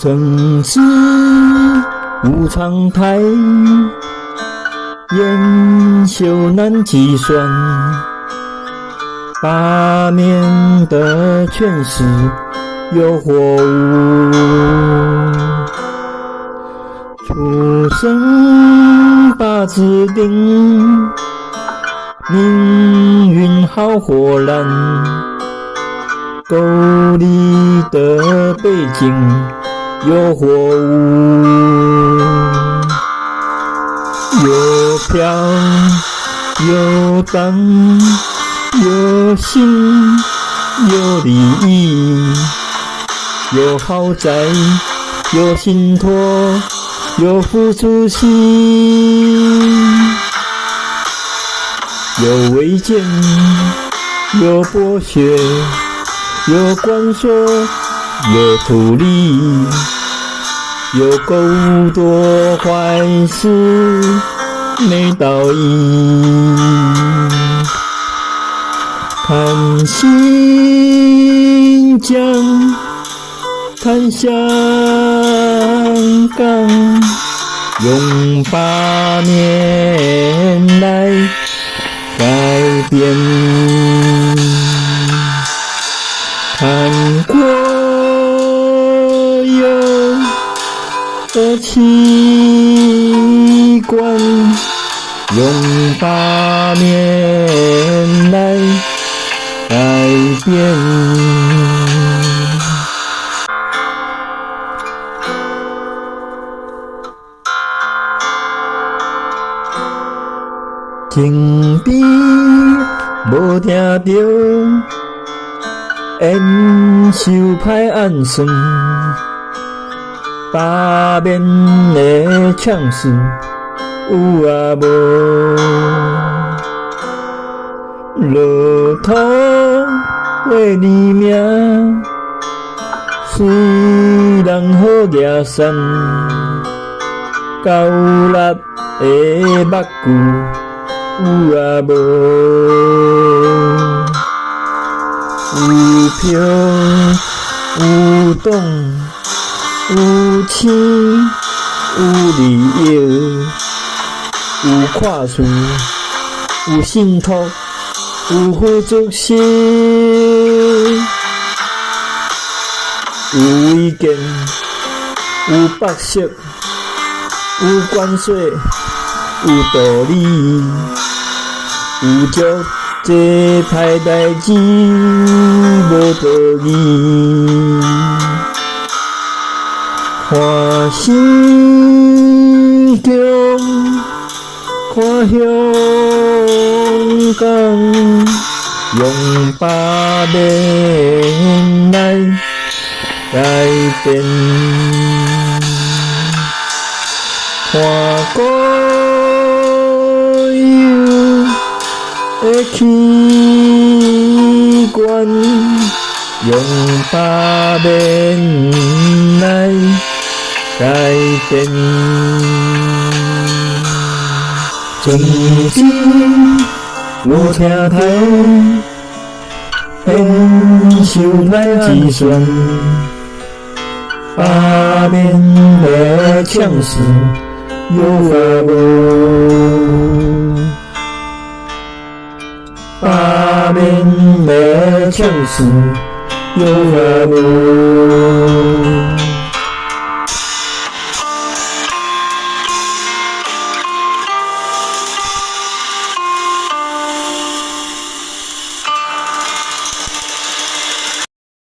正是无常态，烟修难计算，八面的权势有或无，出生八字定，命运好或烂，沟里的背景有或无，有飘有荡，有心有利益，有豪宅有信托，有付出心，有违建有剥削，有关锁有处理，有够多坏事没道义，看新疆看香港，用八年来改变，看过有的器官，用八年来改变。情比无听到，烟修歹暗算，八面的呛死有啊无，落土为你命，虽然好野山，高力的目睭有啊无，有飘有动有星有利益，有跨事有信托有付出心，有违建有剥削有关税有道理，有足多歹代志无道义，看新疆看香港，用八面来改变，看过的器官，用八面来改变，正是无听头，烟修难计算，八面的呛死有啊无，八面的呛死有啊无。